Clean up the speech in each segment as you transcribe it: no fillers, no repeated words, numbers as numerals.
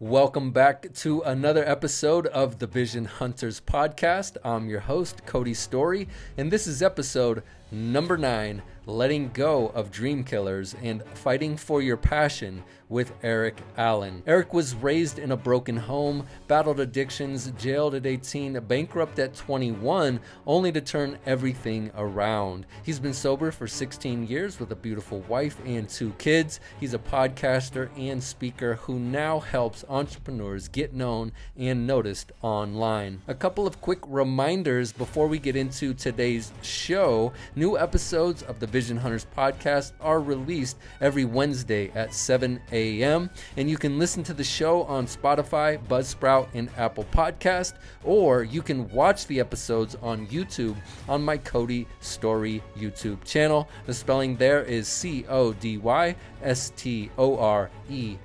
Welcome back to another episode of the Vision Hunters podcast. I'm your host, Cody Storey, and this is episode number 9, Letting Go of Dream Killers and Fighting for Your Passion with Erik Allen. Erik was raised in a broken home, battled addictions, jailed at 18, bankrupt at 21, only to turn everything around. He's been sober for 16 years with a beautiful wife and 2 kids. He's a podcaster and speaker who now helps entrepreneurs get known and noticed online. A couple of quick reminders before we get into today's show. New episodes of the Vision Hunters podcast are released every Wednesday at 7 a.m. and you can listen to the show on Spotify, Buzzsprout, and Apple Podcast, or you can watch the episodes on YouTube on my Cody Storey YouTube channel. The spelling there is CODY STOREY.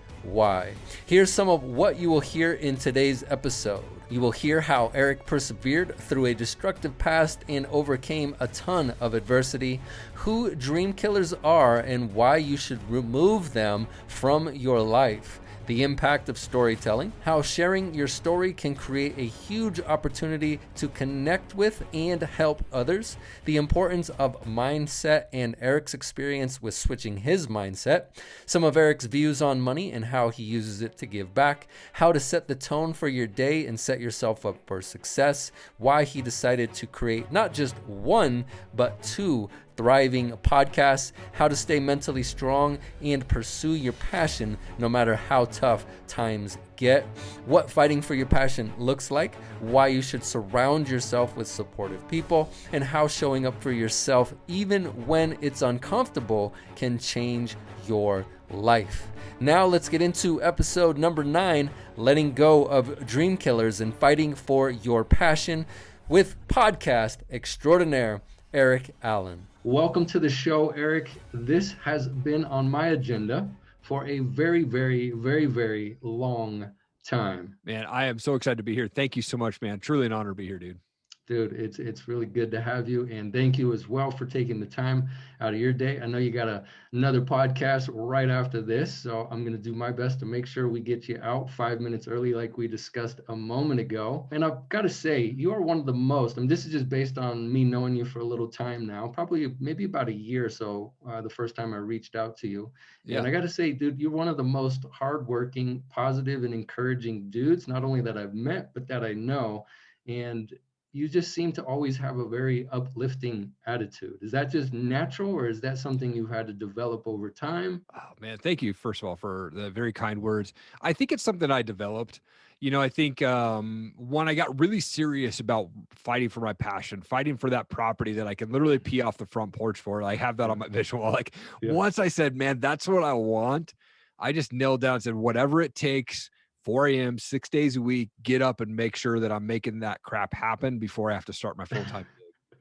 Here's some of what you will hear in today's episode. You will hear how Erik persevered through a destructive past and overcame a ton of adversity, who dream killers are and why you should remove them from your life, the impact of storytelling, how sharing your story can create a huge opportunity to connect with and help others, the importance of mindset and Erik's experience with switching his mindset, some of Erik's views on money and how he uses it to give back, how to set the tone for your day and set yourself up for success, why he decided to create not just one, but 2 thriving podcasts, how to stay mentally strong and pursue your passion no matter how tough times get, what fighting for your passion looks like, why you should surround yourself with supportive people, and how showing up for yourself even when it's uncomfortable can change your life. Now let's get into episode number 9, Letting Go of Dream Killers and Fighting for Your Passion with podcast extraordinaire Erik Allen. Welcome to the show, Erik. This has been on my agenda for a very, very, very, very long time. Man, I am so excited to be here. Thank you so much, man. Truly an honor to be here, dude. Dude, it's really good to have you, and thank you as well for taking the time out of your day. I know you got another podcast right after this, so I'm going to do my best to make sure we get you out 5 minutes early like we discussed a moment ago. And I've got to say, you are one of the most, and this is just based on me knowing you for a little time now, probably maybe about a year or so, the first time I reached out to you. Yeah. And I got to say, dude, you're one of the most hardworking, positive, and encouraging dudes, not only that I've met, but that I know. And you just seem to always have a very uplifting attitude. Is that just natural, or is that something you've had to develop over time? Oh, man. Thank you, first of all, for the very kind words. I think it's something I developed. You know, I think when I got really serious about fighting for my passion, fighting for that property that I can literally pee off the front porch for, I have that on my visual. Once I said, man, that's what I want, I just nailed down and said, whatever it takes, 4 a.m., 6 days a week, get up and make sure that I'm making that crap happen before I have to start my full-time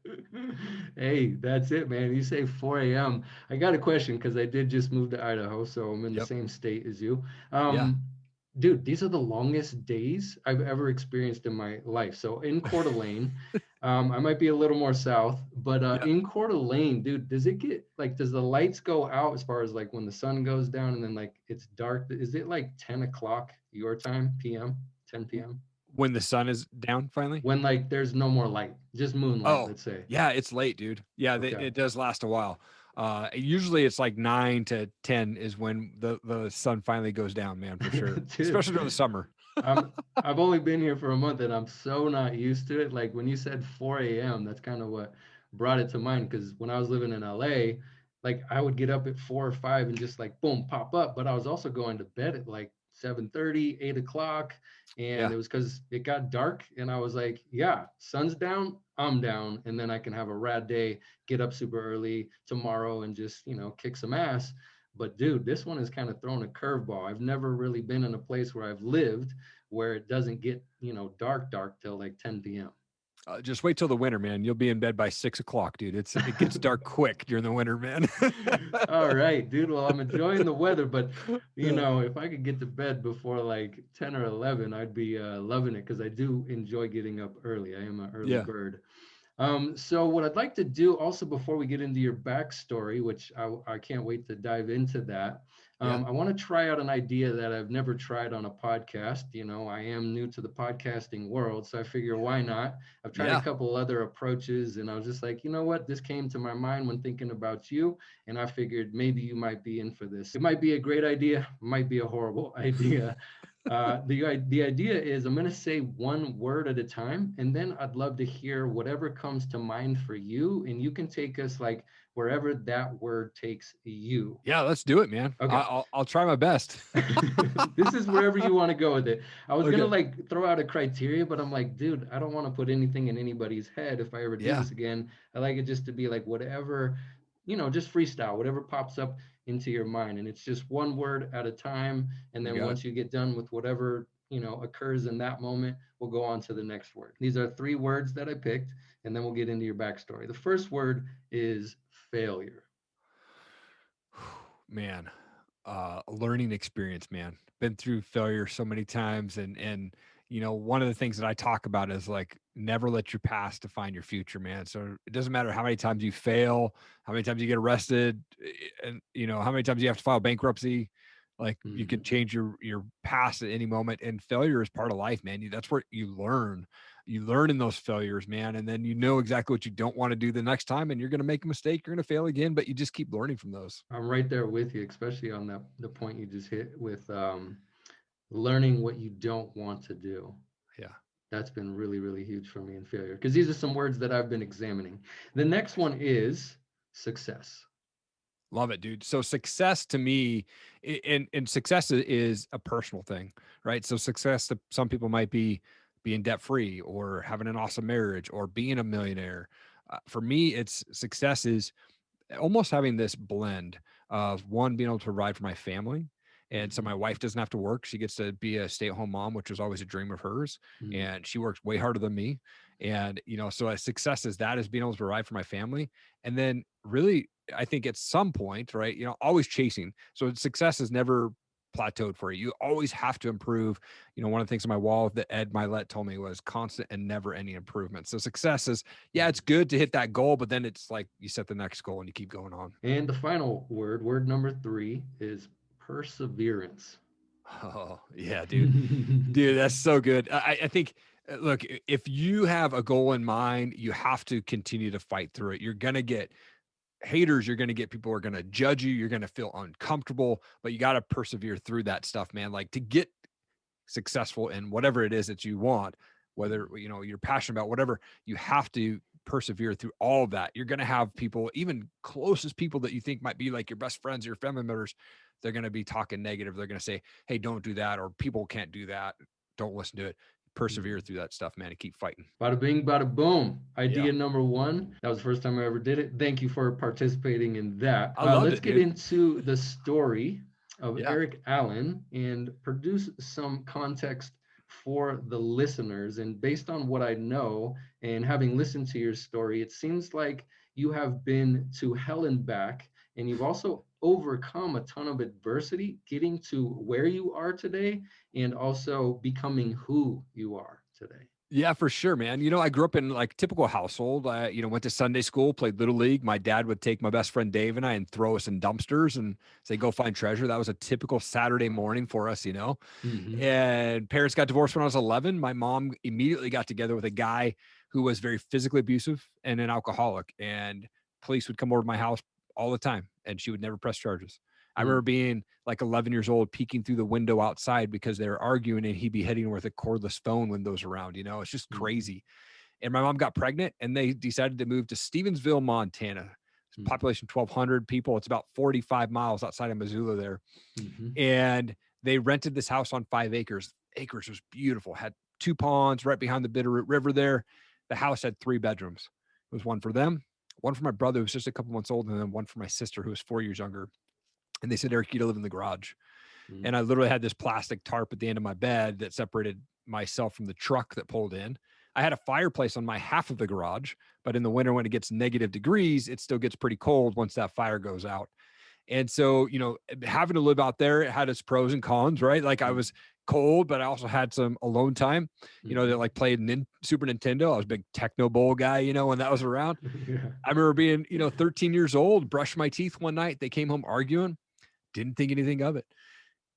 gig. Hey, that's it, man. You say 4 a.m. I got a question because I did just move to Idaho, so I'm in the same state as you. Dude, these are the longest days I've ever experienced in my life. So in Coeur d'Alene, I might be a little more south, but in Coeur d'Alene, dude, does it get does the lights go out as far as when the sun goes down and then it's dark? Is it 10 o'clock your time, PM, 10 p.m.? When the sun is down finally? When there's no more light, just moonlight, let's say. Yeah, it's late, dude. Yeah, okay. It does last a while. Usually it's 9 to 10 is when the sun finally goes down, man, for sure. Dude, especially during the summer. I've only been here for a month and I'm so not used to it. When you said 4 a.m., that's kind of what brought it to mind. Because when I was living in LA, I would get up at 4 or 5 and just boom, pop up. But I was also going to bed at 7:30, 8 o'clock. And it was because it got dark and I was sun's down, I'm down. And then I can have a rad day, get up super early tomorrow and just, kick some ass. But dude, this one is kind of throwing a curveball. I've never really been in a place where I've lived where it doesn't get, dark till 10 p.m. Just wait till the winter, man. You'll be in bed by 6 o'clock, dude. It gets dark quick during the winter, man. All right, dude. Well, I'm enjoying the weather, but if I could get to bed before 10 or 11, I'd be loving it because I do enjoy getting up early. I am an early bird. So what I'd like to do also before we get into your backstory, which I can't wait to dive into that, Yeah. I want to try out an idea that I've never tried on a podcast. I am new to the podcasting world, so I figure why not? I've tried a Yeah. couple other approaches, and I was just like, you know what? This came to my mind when thinking about you, and I figured maybe you might be in for this. It might be a great idea, might be a horrible idea. The idea is I'm going to say one word at a time, and then I'd love to hear whatever comes to mind for you, and you can take us like wherever that word takes you. Yeah, let's do it, man. Okay. I'll try my best. This is wherever you want to go with it. I was gonna Okay. like throw out a criteria, but I'm like, dude, I don't want to put anything in anybody's head if I ever do Yeah. this again. I like it just to be like whatever, just freestyle, whatever pops up into your mind. And it's just one word at a time. And You then got it. once you get done with whatever, occurs in that moment, we'll go on to the next word. These are 3 words that I picked, and then we'll get into your backstory. The first word is failure. Man, a learning experience, man. Been through failure so many times, and one of the things that I talk about is like never let your past define your future, man. So it doesn't matter how many times you fail, how many times you get arrested, and how many times you have to file bankruptcy. Like you can Mhm. change your past at any moment, and failure is part of life, man. That's where you learn. You learn in those failures, man, and then you know exactly what you don't want to do the next time, and you're going to make a mistake, you're going to fail again, but you just keep learning from those. I'm right there with you, especially on the point you just hit with learning what you don't want to do. Yeah. That's been really, really huge for me in failure because these are some words that I've been examining. The next one is success. Love it, dude. So success to me, and success is a personal thing, right? So success to some people might be being debt free or having an awesome marriage or being a millionaire. For me, it's success is almost having this blend of one being able to provide for my family. And so Mm-hmm. my wife doesn't have to work. She gets to be a stay-at-home mom, which was always a dream of hers. And she works way harder than me. And, so a success is that is being able to provide for my family. And then really, I think at some point, right, always chasing. So success is never plateaued for you. You always have to improve. One of the things on my wall that Ed Milet told me was constant and never ending improvement. So success is, yeah, it's good to hit that goal, but then it's like you set the next goal and you keep going on. And the final word number 3, is perseverance. Oh, yeah, dude. Dude, that's so good. I think, look, if you have a goal in mind, you have to continue to fight through it. You're going to get haters. You're going to get people who are going to judge you. You're going to feel uncomfortable, but you got to persevere through that stuff, man. Like to get successful in whatever it is that you want, whether you're passionate about whatever, you have to persevere through all of that. You're going to have people, even closest people that you think might be like your best friends or your family members, they're going to be talking negative. They're going to say, hey, don't do that, or people can't do that, don't listen to it. Persevere through that stuff, man, and keep fighting. Bada bing, bada boom. Yeah, Idea number 1. That was the first time I ever did it. Thank you for participating in that. I loved Let's it, get dude. into the story of Yeah. Erik Allen and produce some context for the listeners. And based on what I know and having listened to your story, it seems like you have been to hell and back, and you've also overcome a ton of adversity getting to where you are today and also becoming who you are today. Yeah, for sure, man. I grew up in like typical household. I, went to Sunday school, played little league. My dad would take my best friend Dave and I and throw us in dumpsters and say, go find treasure. That was a typical Saturday morning for us, Mm-hmm. And parents got divorced when I was 11. My mom immediately got together with a guy who was very physically abusive and an alcoholic, and police would come over to my house all the time and she would never press charges. I remember being like 11 years old, peeking through the window outside because they were arguing and he'd be hitting her with a cordless phone when those around, it's just crazy. And my mom got pregnant and they decided to move to Stevensville, Montana. Population 1,200 people. It's about 45 miles outside of Missoula there. Mm-hmm. And they rented this house on 5 acres. Acres was beautiful. Had 2 ponds right behind the Bitterroot River there. The house had 3 bedrooms. It was one for them, one for my brother who was just a couple months old, and then one for my sister who was 4 years younger. And they said, Erik, you to live in the garage. Mm-hmm. And I literally had this plastic tarp at the end of my bed that separated myself from the truck that pulled in. I had a fireplace on my half of the garage, but in the winter, when it gets negative degrees, it still gets pretty cold once that fire goes out. And so, having to live out there, it had its pros and cons, right? Like I was cold, but I also had some alone time, that like played Super Nintendo. I was a big Techno Bowl guy, when that was around. Yeah. I remember being, 13 years old, brushed my teeth one night. They came home arguing. didn't think anything of it.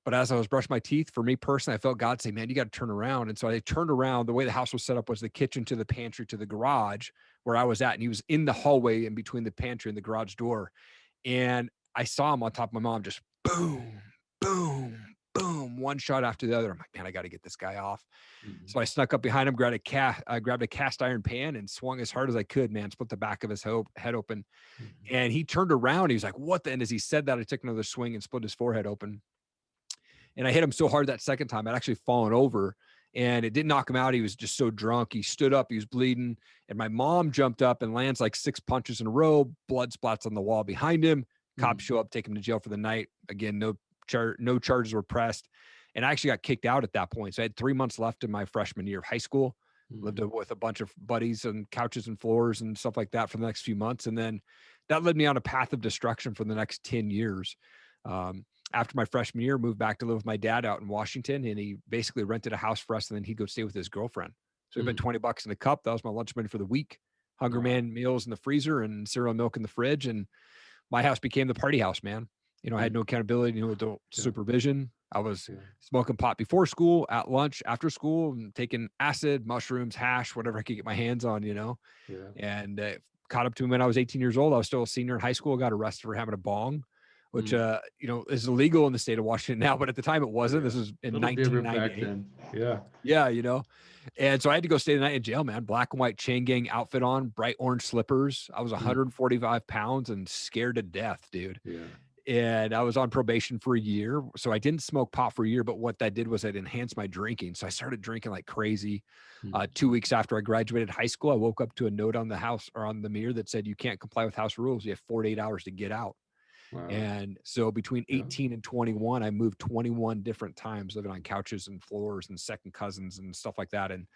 But as I was brushing my teeth, for me personally, I felt God say, man, you got to turn around. And so I turned around. The way the house was set up was the kitchen to the pantry to the garage where I was at. And he was in the hallway in between the pantry and the garage door. And I saw him on top of my mom, just boom, boom, boom, one shot after the other. I'm like, man, I got to get this guy off. Mhm. So I snuck up behind him, grabbed a cast iron pan and swung as hard as I could, man, split the back of his head open. Mhm. And he turned around. He was like, what the? And as he said that, I took another swing and split his forehead open. And I hit him so hard that second time, I'd actually fallen over and it didn't knock him out. He was just so drunk. He stood up, he was bleeding. And my mom jumped up and lands like 6 punches in a row, blood splats on the wall behind him. Cops show up, take him to jail for the night. Again, no charges were pressed. And I actually got kicked out at that point. So I had 3 months left in my freshman year of high school. Lived with a bunch of buddies on couches and floors and stuff like that for the next few months. And then that led me on a path of destruction for the next 10 years. After my freshman year, moved back to live with my dad out in Washington, and he basically rented a house for us, and then he'd go stay with his girlfriend. So we spent $20 in the cup. That was my lunch money for the week. Hunger Man meals in the freezer and cereal and milk in the fridge. And my house became the party house, man. You know, I had no accountability, no adult supervision. I was smoking pot before school, at lunch, after school, and taking acid, mushrooms, hash, whatever I could get my hands on, you know. And caught up to me when I was 18 years old. I was still a senior in high school. Got arrested for having a bong, which, you know, is illegal in the state of Washington now, but at the time it wasn't. This was in 1998. Yeah, you know. And so I had to go stay the night in jail, man. Black and white chain gang outfit on, bright orange slippers. I was 145 pounds and scared to death, dude. And I was on probation for a year. So I didn't smoke pot for a year, but what that did was it enhanced my drinking. So I started drinking like crazy. 2 weeks after I graduated high school, I woke up to a note on the house or on the mirror that said, you can't comply with house rules. You have 48 hours to get out. And so between 18 and 21, I moved 21 different times, living on couches and floors and second cousins and stuff like that. And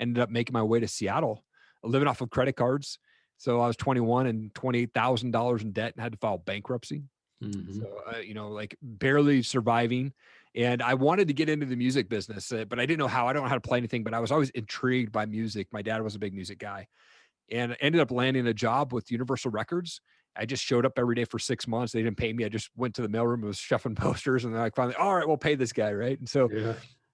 ended up making my way to Seattle, living off of credit cards. So I was 21 and $28,000 in debt and had to file bankruptcy. So, you know, like barely surviving. And I wanted to get into the music business, but I didn't know how. I don't know how to play anything, but I was always intrigued by music. My dad was a big music guy, and I ended up landing a job with Universal Records. I just showed up every day for 6 months. They didn't pay me. I just went to the mailroom and was shuffling posters, and they're like, finally, all right, we'll pay this guy. Right. And so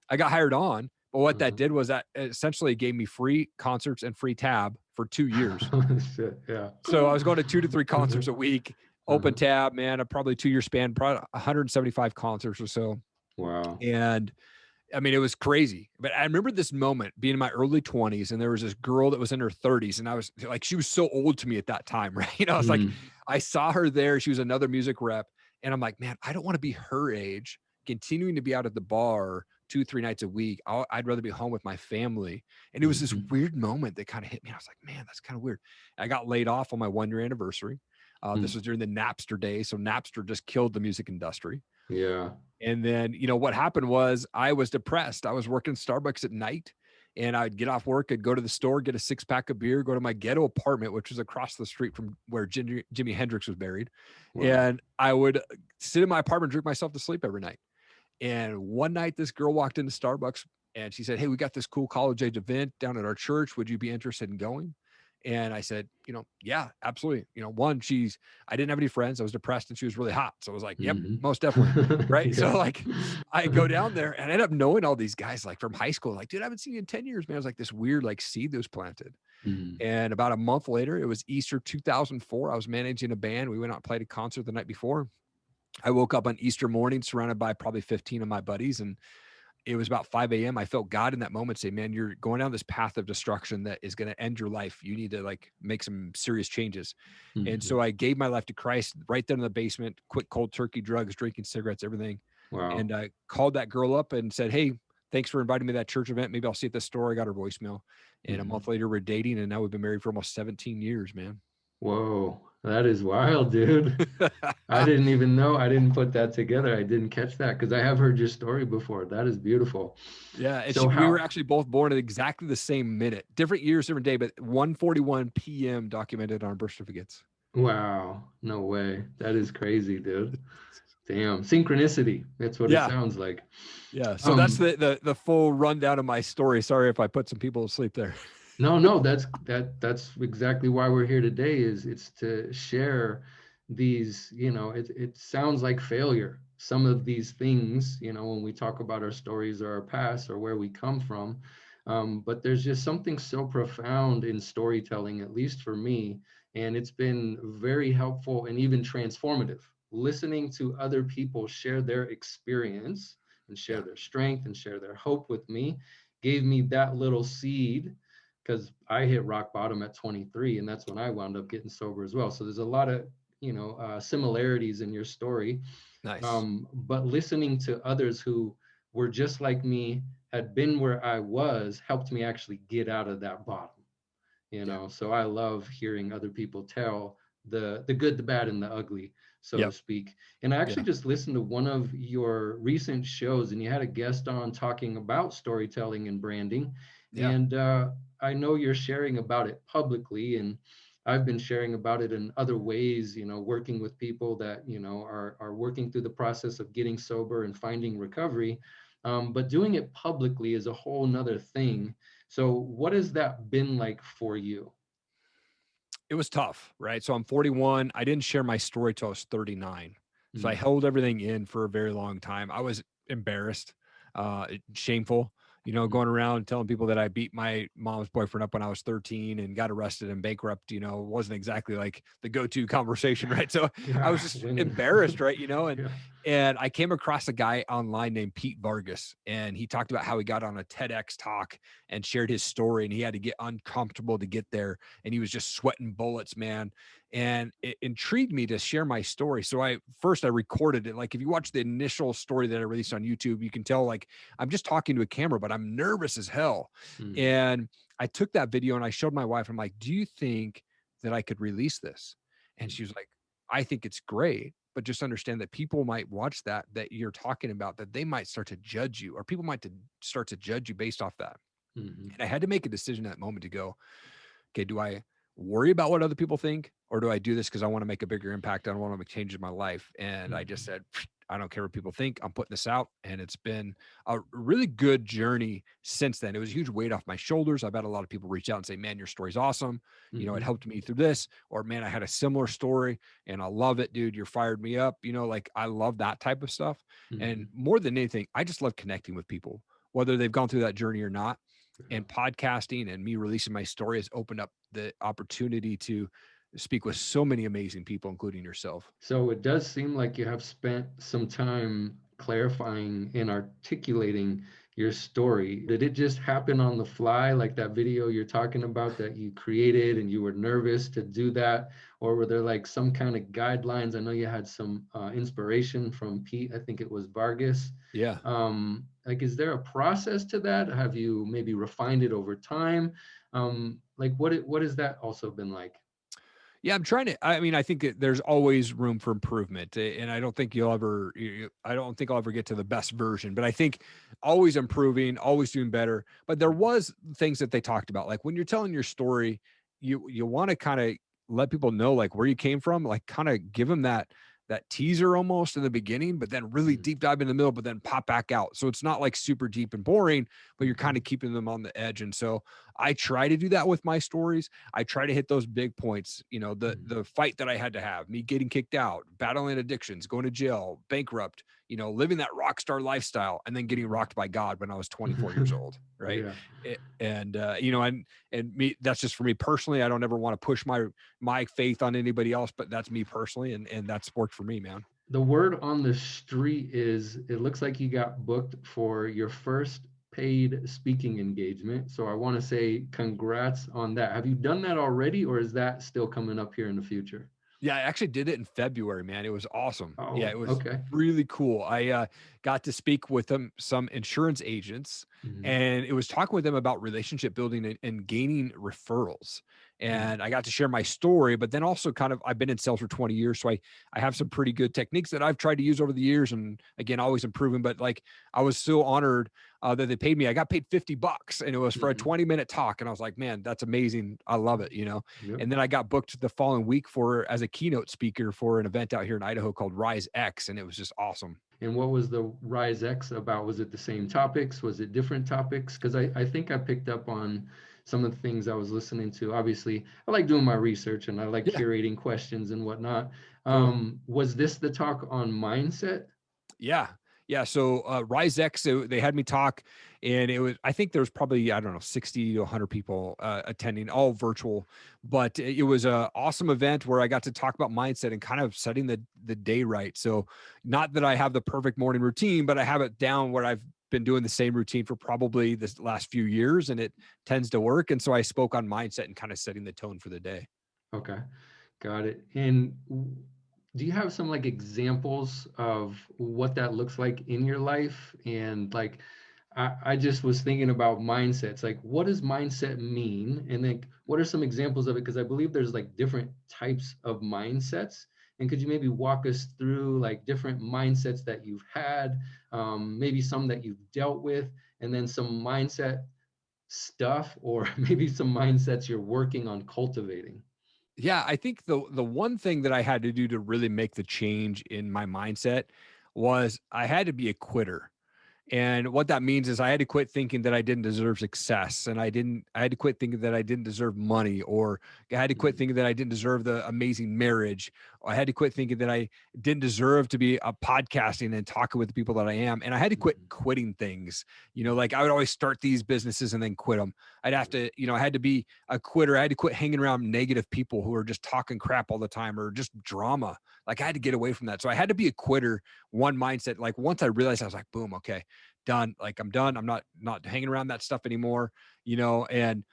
I got hired on. But what that did was that essentially gave me free concerts and free tab for 2 years. So I was going to 2 to 3 concerts a week. Open tab, man, a probably 2 year span, probably 175 concerts or so. And I mean, it was crazy. But I remember this moment being in my early 20s, and there was this girl that was in her 30s, and I was like, she was so old to me at that time, right? You know, I was like, I saw her there. She was another music rep. And I'm like, man, I don't want to be her age, continuing to be out at the bar 2-3 nights a week. I'd rather be home with my family. And it was this weird moment that kind of hit me. I was like, man, that's kind of weird. I got laid off on my 1-year anniversary. This was during the Napster days. So Napster just killed the music industry. And then, you know, what happened was I was depressed. I was working Starbucks at night, and I'd get off work. I'd go to the store, get a 6-pack of beer, go to my ghetto apartment, which was across the street from where Jimi Hendrix was buried. And I would sit in my apartment, drink myself to sleep every night. And one night this girl walked into Starbucks and she said, hey, we got this cool college age event down at our church. Would you be interested in going? And I said, you know, yeah, absolutely. You know, I didn't have any friends. I was depressed and she was really hot. So I was like, yep, most definitely. Right. So like I go down there and I end up knowing all these guys like from high school, like, dude, I haven't seen you in 10 years, man. It was like this weird, like seed that was planted. And about a month later, it was Easter 2004. I was managing a band. We went out and played a concert the night before. I woke up on Easter morning, surrounded by probably 15 of my buddies, and it was about 5 a.m. I felt God in that moment say, man, you're going down this path of destruction that is going to end your life. You need to like make some serious changes. And so I gave my life to Christ right there in the basement, quit cold turkey, drugs, drinking cigarettes, everything. And I called that girl up and said, hey, thanks for inviting me to that church event. Maybe I'll see you at the store. I got her voicemail. And a month later we're dating, and now we've been married for almost 17 years, man. Whoa, that is wild, dude. I didn't even know. I didn't put that together. I didn't catch that because I have heard your story before. That is beautiful. Yeah. And so we were actually both born at exactly the same minute, different years, different day, but 1:41 p.m. documented on our birth certificates. Wow. No way. That is crazy, dude. Damn. Synchronicity. That's what it sounds like. Yeah. So that's the full rundown of my story. Sorry if I put some people to sleep there. No, that's exactly why we're here today. It's to share these, you know, it sounds like failure. some of these things, when we talk about our stories or our past or where we come from. But there's just something so profound in storytelling, at least for me. And it's been very helpful and even transformative. Listening to other people share their experience and share Yeah. their strength and share their hope with me gave me that little seed, because I hit rock bottom at 23, and that's when I wound up getting sober as well. So there's a lot of similarities in your story. Nice. But listening to others who were just like me, had been where I was, helped me actually get out of that bottom. Yeah. So I love hearing other people tell the good, the bad, and the ugly, so to Yep. speak. And I actually Yeah. just listened to one of your recent shows, and you had a guest on talking about storytelling and branding. Yeah. And I know you're sharing about it publicly, and I've been sharing about it in other ways, working with people that, are working through the process of getting sober and finding recovery. But doing it publicly is a whole nother thing. So what has that been like for you? It was tough, right? So I'm 41. I didn't share my story till I was 39. So I Mm, held everything in for a very long time. I was embarrassed, shameful, mm, going around telling people that I beat my mom's boyfriend up when I was 13 and got arrested and bankrupt, wasn't exactly like the go-to conversation, right? So I yeah, was just winning. embarrassed, right? And Yeah. and I came across a guy online named Pete Vargas, and he talked about how he got on a TEDx talk and shared his story, and he had to get uncomfortable to get there, and he was just sweating bullets, man. And it intrigued me to share my story. So I recorded it. Like if you watch the initial story that I released on YouTube, you can tell like I'm just talking to a camera, but I'm nervous as hell. Mm, And I took that video and I showed my wife. I'm like, do you think that I could release this? And mm, she was like, I think it's great, but just understand that people might watch that you're talking about, that they might start to judge you, or people might start to judge you based off that. mhm, And I had to make a decision at that moment to go, okay, do I worry about what other people think, or do I do this because I want to make a bigger impact? I don't want to make changes in my life. And I just mhm, said, I don't care what people think. I'm putting this out. And it's been a really good journey since then. It was a huge weight off my shoulders. I've had a lot of people reach out and say, man, your story's awesome. It mhm, helped me through this. Or, man, I had a similar story and I love it, dude. You're fired me up. Like I love that type of stuff. And mhm. more than anything, I just love connecting with people, whether they've gone through that journey or not. Yeah. And podcasting and me releasing my story has opened up the opportunity to speak with so many amazing people, including yourself. So it does seem like you have spent some time clarifying and articulating your story. Did it just happen on the fly, like that video you're talking about that you created and you were nervous to do that? Or were there like some kind of guidelines? I know you had some inspiration from Pete, I think it was Vargas. Yeah. Like, is there a process to that? Have you maybe refined it over time? Like, what has that also been like? Yeah, I'm trying to. I mean, I think there's always room for improvement, and I don't think I don't think I'll ever get to the best version. But I think always improving, always doing better. But there was things that they talked about, like when you're telling your story, you want to kind of let people know like where you came from, like kind of give them that teaser almost in the beginning, but then really Mm, deep dive in the middle, but then pop back out. So it's not like super deep and boring, but you're kind mhm, of keeping them on the edge. And so I try to do that with my stories. I try to hit those big points, mhm. the fight that I had to have, me getting kicked out, battling addictions, going to jail, bankrupt, living that rock star lifestyle, and then getting rocked by God when I was 24 years old, right? Yeah. And me, that's just for me personally. I don't ever want to push my faith on anybody else, but that's me personally, and that's worked for me, man. The word on the street is it looks like you got booked for your first paid speaking engagement. So I want to say congrats on that. Have you done that already, or is that still coming up here in the future? Yeah, I actually did it in February, man. It was awesome. Yeah, Oh, it was okay. really cool. I got to speak with some insurance agents, Mhm, and it was talking with them about relationship building and gaining referrals. mm, And I got to share my story, but then also kind of I've been in sales for 20 years, so I have some pretty good techniques that I've tried to use over the years, and again, always improving. But like I was so honored that they paid me. I got paid $50, and it was for a mhm, 20-minute talk, and I was like, man, that's amazing. I love it. yep. And then I got booked the following week for as a keynote speaker for an event out here in Idaho called Rise X, and it was just awesome. And what was the Rise X about? Was it the same topics? Was it different topics? Because I think I picked up on some of the things I was listening to. Obviously, I like doing my research and I like Yeah, curating questions and whatnot. totally. Was this the talk on mindset? Yeah. Yeah. So RiseX, so they had me talk, and I think there was probably, I don't know, 60 to 100 people attending, all virtual, but it was a awesome event where I got to talk about mindset and kind of setting the day right. So not that I have the perfect morning routine, but I have it down where I've been doing the same routine for probably this last few years, and it tends to work. And so I spoke on mindset and kind of setting the tone for the day. Okay, got it. And do you have some like examples of what that looks like in your life? And like, I just was thinking about mindsets. Like, what does mindset mean? And like, what are some examples of it? Because I believe there's like different types of mindsets. And could you maybe walk us through like different mindsets that you've had, maybe some that you've dealt with, and then some mindset stuff, or maybe some mindsets you're working on cultivating? Yeah, I think the one thing that I had to do to really make the change in my mindset was I had to be a quitter. And what that means is I had to quit thinking that I didn't deserve success, and I had to quit thinking that I didn't deserve money, or I had to quit Mhm. thinking that I didn't deserve the amazing marriage. Or I had to quit thinking that I didn't deserve to be podcasting and talking with the people that I am. And I had to quit Mhm. quitting things. Like I would always start these businesses and then quit them. I'd have to, I had to be a quitter. I had to quit hanging around negative people who are just talking crap all the time or just drama. Like I had to get away from that. So I had to be a quitter, one mindset. Like once I realized, I was like, boom, okay, done. Like I'm done. I'm not hanging around that stuff anymore, and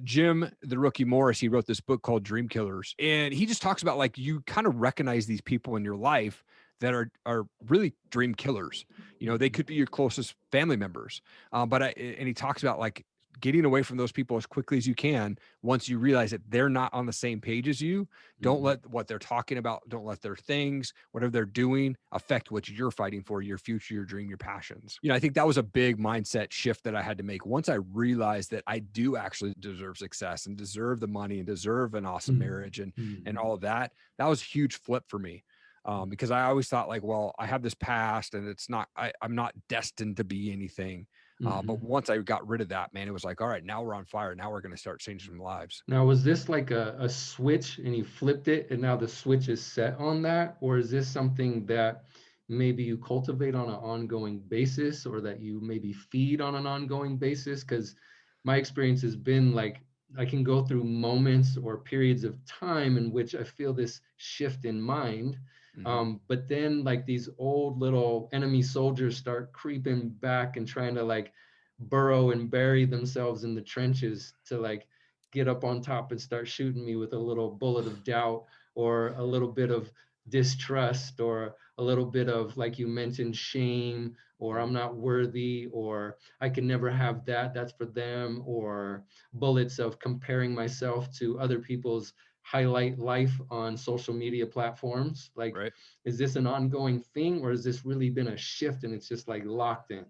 Jim, the rookie Morris, he wrote this book called Dream Killers. And he just talks about like, you kind of recognize these people in your life that are really dream killers. They Mhm. could be your closest family members. And he talks about like getting away from those people as quickly as you can. Once you realize that they're not on the same page as you, don't Mhm. let what they're talking about, don't let their things, whatever they're doing, affect what you're fighting for, your future, your dream, your passions. I think that was a big mindset shift that I had to make once I realized that I do actually deserve success and deserve the money and deserve an awesome Mhm. marriage and Mhm. all of that. That was a huge flip for me. Mhm. Because I always thought like, well, I have this past and it's not, I'm not destined to be anything. But Mhm. once I got rid of that, man, it was like, all right, now we're on fire. Now we're going to start changing some lives. Now, was this like a switch and you flipped it and now the switch is set on that? Or is this something that maybe you cultivate on an ongoing basis or that you maybe feed on an ongoing basis? Because my experience has been like I can go through moments or periods of time in which I feel this shift in mind. Mhm. But then like these old little enemy soldiers start creeping back and trying to like burrow and bury themselves in the trenches to like get up on top and start shooting me with a little bullet of doubt or a little bit of distrust or a little bit of, like you mentioned, shame, or I'm not worthy, or I can never have that, that's for them, or bullets of comparing myself to other people's highlight life on social media platforms. Like, Right. is this an ongoing thing or has this really been a shift and it's just like locked in?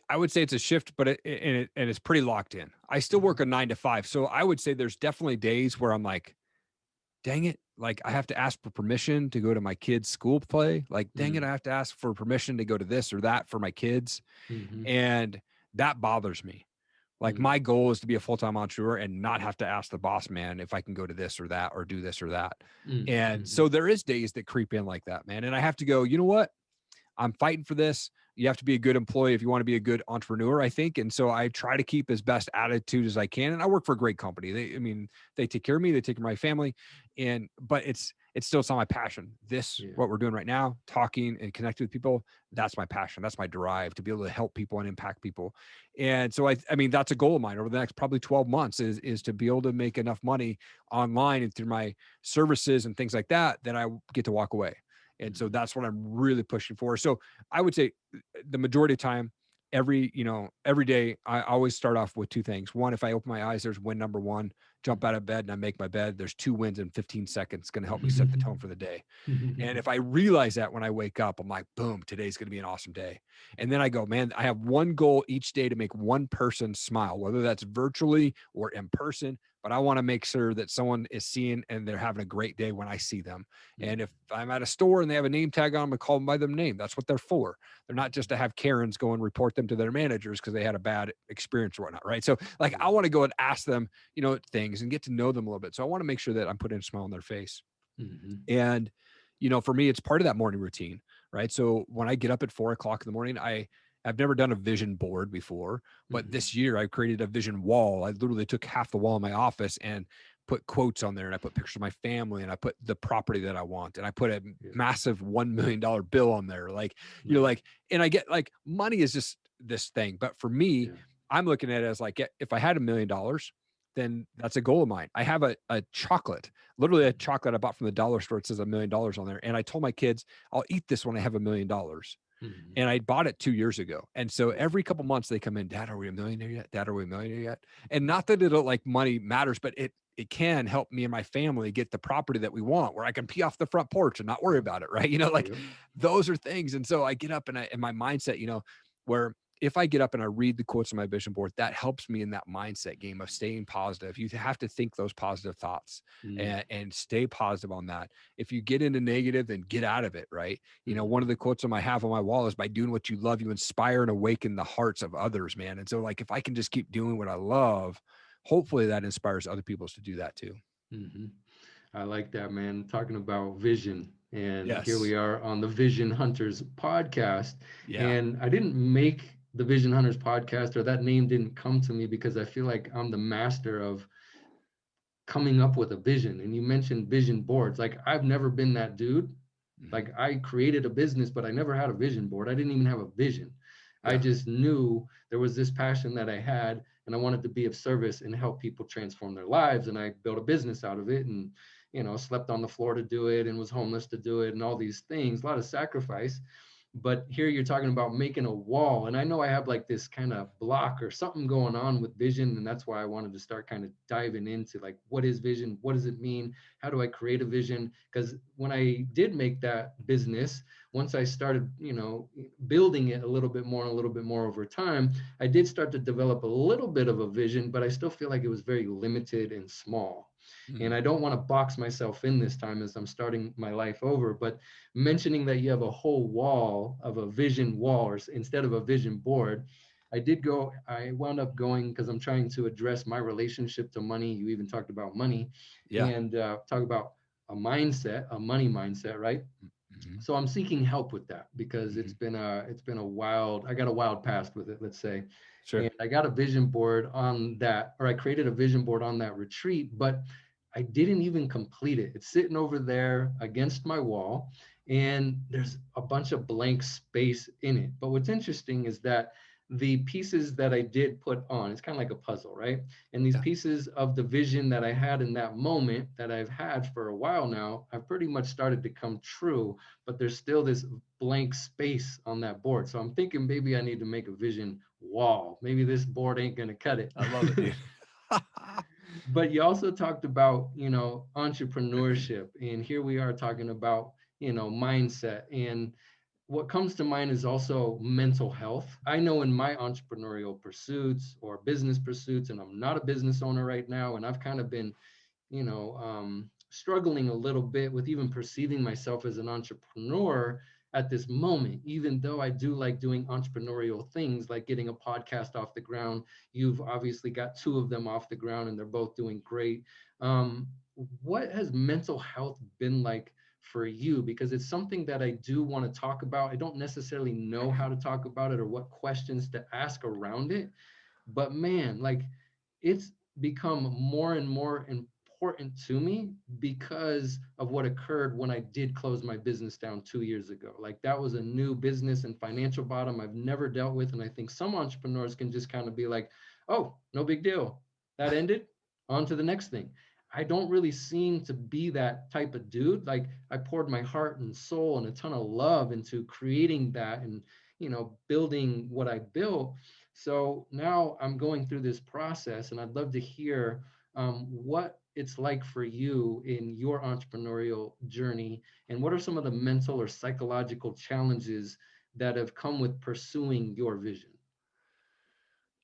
I would say it's a shift, but and it's pretty locked in. I still work a 9 to 5. So I would say there's definitely days where I'm like, dang it. Like I have to ask for permission to go to my kids' school play. Like, dang it, I Mm, have to ask for permission to go to this or that for my kids. mhm, And that bothers me. Like mm, my goal is to be a full-time entrepreneur and not have to ask the boss man if I can go to this or that or do this or that. mm, And mhm, so there is days that creep in like that, man. And I have to go, you know what? I'm fighting for this. You have to be a good employee if you want to be a good entrepreneur, I think. And so I try to keep as best attitude as I can. And I work for a great company. They take care of me, they take care of my family. But it's still, it's not my passion. This, yeah. what we're doing right now, talking and connecting with people, that's my passion. That's my drive to be able to help people and impact people. And so I mean, that's a goal of mine over the next probably 12 months is to be able to make enough money online and through my services and things like that, that I get to walk away. And so Mhm, that's what I'm really pushing for. So I would say the majority of time, every day, I always start off with two things. One, if I open my eyes, there's win number one, jump out of bed and I make my bed. There's 2 wins in 15 seconds, going to help me set the tone for the day. And if I realize that when I wake up, I'm like, boom, today's going to be an awesome day. And then I go, man, I have one goal each day to make one person smile, whether that's virtually or in person. But I want to make sure that someone is seeing and they're having a great day when I see them. And if I'm at a store and they have a name tag on them, I call them by their name. That's what they're for. They're not just to have Karens go and report them to their managers because they had a bad experience or whatnot. Right. So like, I want to go and ask them, things and get to know them a little bit. So I want to make sure that I'm putting a smile on their face. mhm, And, for me, it's part of that morning routine, right? So when I get up at 4 o'clock in the morning, I've never done a vision board before, but Mhm. this year I created a vision wall. I literally took half the wall in my office and put quotes on there, and I put pictures of my family, and I put the property that I want, and I put a Yeah. massive $1 million bill on there. Like, Nice. like, and I get like, money is just this thing. But for me, Yeah. I'm looking at it as like, if I had $1 million, then that's a goal of mine. I have a chocolate, literally a chocolate I bought from the dollar store. It says $1 million on there. And I told my kids, I'll eat this when I have $1 million. Mhm. And I bought it 2 years ago. And so Yeah. every couple months they come in, Dad, are we a millionaire yet? Dad, are we a millionaire yet? And not that it'll like money matters, but it can help me and my family get the property that we want, where I can pee off the front porch and not worry about it. Right. Like Yep. those are things. And so I get up and my mindset, where if I get up and I read the quotes on my vision board, that helps me in that mindset game of staying positive. You have to think those positive thoughts Mm. and stay positive on that. If you get into negative, then get out of it. Right. Mhm. One of the quotes I have on my wall is, by doing what you love, you inspire and awaken the hearts of others, man. And so like, if I can just keep doing what I love, hopefully that inspires other people to do that too. Mhm. I like that, man. Talking about vision. And here Yes. we are on the Vision Hunters podcast. Yeah. And I didn't make the Vision Hunters podcast, or that name didn't come to me because I feel like I'm the master of coming up with a vision. And you mentioned vision boards. Like, I've never been that dude. Mhm. Like, I created a business, but I never had a vision board. I didn't even have a vision. I Yeah. just knew there was this passion that I had, and I wanted to be of service and help people transform their lives. And I built a business out of it, and slept on the floor to do it, and was homeless to do it, and all these things, a lot of sacrifice. But here you're talking about making a wall, and I know I have like this kind of block or something going on with vision, and that's why I wanted to start kind of diving into like, what is vision, what does it mean, how do I create a vision? Because when I did make that business, once I started building it a little bit more and a little bit more over time, I did start to develop a little bit of a vision, but I still feel like it was very limited and small. And Mhm. I don't want to box myself in this time as I'm starting my life over. But mentioning that you have a whole wall of a vision wall, or instead of a vision board, I wound up going because I'm trying to address my relationship to money. You even talked about money, Yeah. and talk about a mindset, a money mindset, right? Mhm. So I'm seeking help with that because Mhm. it's been a wild, I got a wild past with it, let's say. Sure. And I got a vision board on that, or I created a vision board on that retreat, but I didn't even complete it. It's sitting over there against my wall, and there's a bunch of blank space in it. But what's interesting is that the pieces that I did put on, it's kind of like a puzzle, right? And these Yeah. pieces of the vision that I had in that moment, that I've had for a while now, have pretty much started to come true, but there's still this blank space on that board. So I'm thinking maybe I need to make a vision wall. Maybe this board ain't going to cut it. I love it, dude. But you also talked about, entrepreneurship. And here we are talking about, mindset. And what comes to mind is also mental health. I know in my entrepreneurial pursuits or business pursuits, and I'm not a business owner right now, and I've kind of been struggling a little bit with even perceiving myself as an entrepreneur at this moment, even though I do like doing entrepreneurial things like getting a podcast off the ground. You've obviously got two of them off the ground, and they're both doing great. Um, what has mental health been like for you? Because it's something that I do want to talk about. I don't necessarily know how to talk about it or what questions to ask around it, but man, like, it's become more and more important to me because of what occurred when I did close my business down 2 years ago. Like, that was a new business and financial bottom I've never dealt with. And I think some entrepreneurs can just kind of be like, oh, no big deal. That ended, on to the next thing. I don't really seem to be that type of dude. Like, I poured my heart and soul and a ton of love into creating that and, building what I built. So now I'm going through this process, and I'd love to hear what it's like for you in your entrepreneurial journey, and what are some of the mental or psychological challenges that have come with pursuing your vision?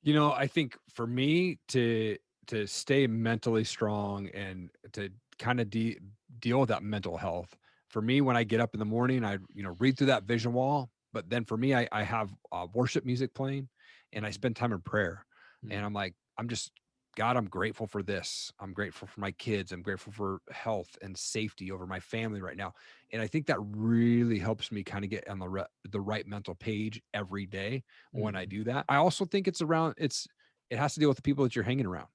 I think for me to stay mentally strong and to kind of deal with that mental health. For me, when I get up in the morning, I read through that vision wall. But then for me, I have worship music playing, and I spend time in prayer. And Mm. I'm like, I'm just God, I'm grateful for this. I'm grateful for my kids. I'm grateful for health and safety over my family right now. And I think that really helps me kind of get on the right mental page every day when I Mhm. do that. I also think it has to deal with the people that you're hanging around.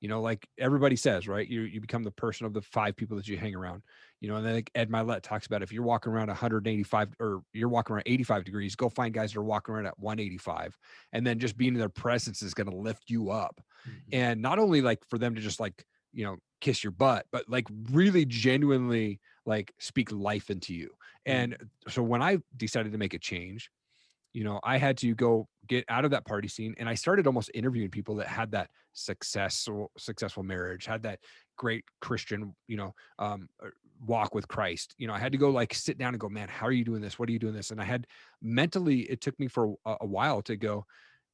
Like everybody says, right? You become the person of the 5 people that you hang around. And then like Ed Milet talks about, if you're walking around 185 or you're walking around 85 degrees, go find guys that are walking around at 185. And then just being in their presence is going to lift you up. Mhm. And not only like for them to just like, kiss your butt, but like really genuinely like speak life into you. And Mhm. so when I decided to make a change, I had to go get out of that party scene, and I started almost interviewing people that had that successful marriage, had that great Christian, walk with Christ. I had to go like sit down and go, man, how are you doing this? What are you doing this? And I had mentally, it took me for a while to go,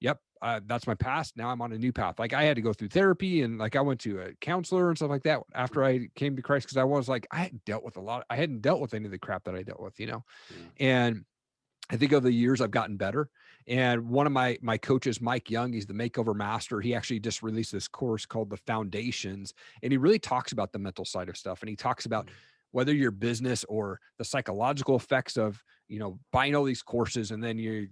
yep, that's my past. Now I'm on a new path. Like I had to go through therapy, and like I went to a counselor and stuff like that after I came to Christ, because I was like, I hadn't dealt with any of the crap that I dealt with, Yeah. and I think over the years I've gotten better. And one of my coaches, Mike Young, he's the makeover master. He actually just released this course called The Foundations, and he really talks about the mental side of stuff. And he talks about whether your business or the psychological effects of, buying all these courses, and then you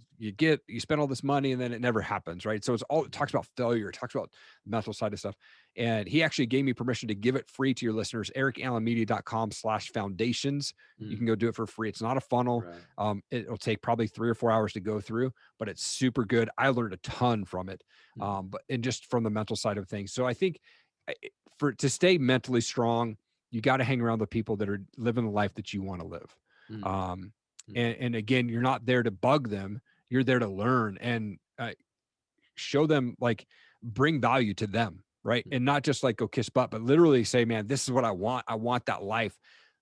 spend all this money and then it never happens. Right. So it talks about failure. It talks about the mental side of stuff. And he actually gave me permission to give it free to your listeners, erikallenmedia.com/foundations. You can go do it for free. It's not a funnel. Right. It'll take probably 3 or 4 hours to go through, but it's super good. I learned a ton from it. And just from the mental side of things. So I think to stay mentally strong, you got to hang around the people that are living the life that you want to live. Mhm. Um, Mhm. and again, you're not there to bug them. You're there to learn and show them, like, bring value to them. Right. And not just like go kiss butt, but literally say, man, this is what I want. I want that life.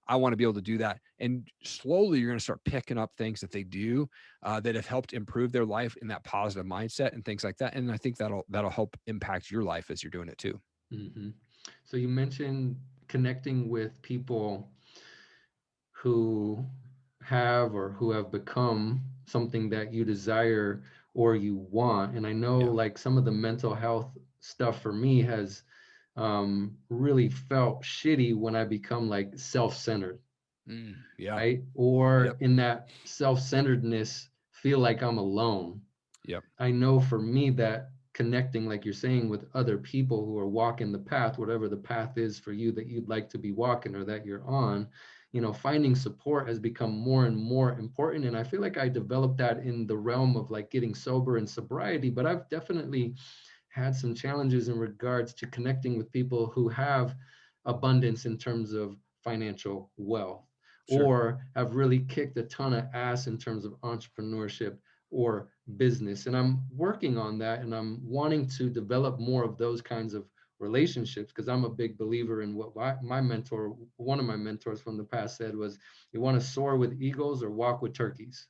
I want to be able to do that. And slowly you're going to start picking up things that they do that have helped improve their life in that positive mindset and things like that. And I think that'll help impact your life as you're doing it too. Mhm. So you mentioned connecting with people who who have become something that you desire or you want. And I know Yeah. like some of the mental health stuff for me has really felt shitty when I become like self-centered, Yeah. right? Or Yep. in that self-centeredness, feel like I'm alone. Yep. I know for me that connecting, like you're saying, with other people who are walking the path, whatever the path is for you that you'd like to be walking or that you're on, finding support has become more and more important. And I feel like I developed that in the realm of like getting sober and sobriety, but I've definitely had some challenges in regards to connecting with people who have abundance in terms of financial wealth Sure. or have really kicked a ton of ass in terms of entrepreneurship or business. And I'm working on that, and I'm wanting to develop more of those kinds of relationships because I'm a big believer in what one of my mentors from the past said was, you want to soar with eagles or walk with turkeys.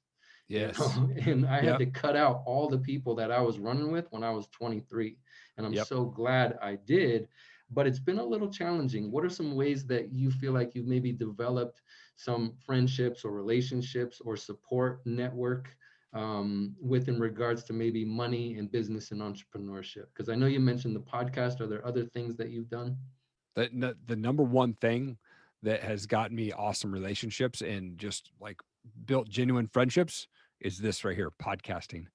Yes. And I had Yep. to cut out all the people that I was running with when I was 23, and I'm Yep. so glad I did. But it's been a little challenging. What are some ways that you feel like you've maybe developed some friendships or relationships or support network with in regards to maybe money and business and entrepreneurship? Because I know you mentioned the podcast. Are there other things that you've done? The number one thing that has gotten me awesome relationships and just like built genuine friendships is this right here, podcasting.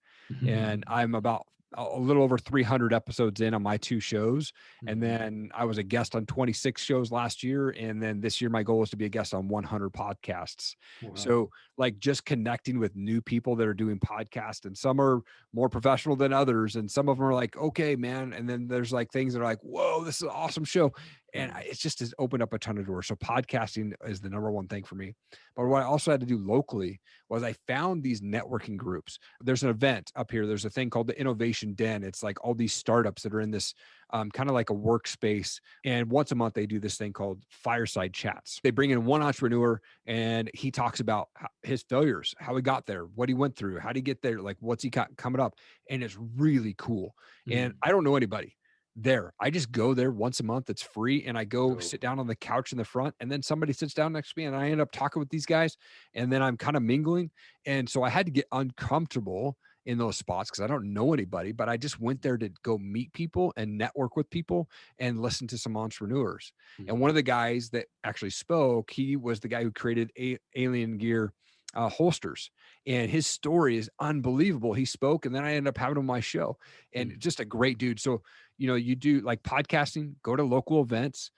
And I'm about a little over 300 episodes in on my 2 shows. And then I was a guest on 26 shows last year. And then this year, my goal is to be a guest on 100 podcasts. Wow. So like just connecting with new people that are doing podcasts, and some are more professional than others. And some of them are like, okay, man. And then there's like things that are like, whoa, this is an awesome show. And it's just has opened up a ton of doors. So podcasting is the number one thing for me. But what I also had to do locally was I found these networking groups. There's an event up here. There's a thing called the Innovation Den. It's like all these startups that are in this kind of like a workspace. And once a month, they do this thing called fireside chats. They bring in one entrepreneur and he talks about his failures, how he got there, what he went through, how did he get there, like what's he got coming up. And it's really cool. And I don't know anybody there. I just go there once a month. It's free. And I go Dope. sit down on the couch in the front, and then somebody sits down next to me and I end up talking with these guys, and then I'm kind of mingling. And so I had to get uncomfortable in those spots because I don't know anybody, but I just went there to go meet people and network with people and listen to some entrepreneurs. And one of the guys that actually spoke, he was the guy who created Alien Gear holsters, and his story is unbelievable. He spoke, and then I ended up having him on my show, and just a great dude. So, you do like podcasting, go to local events.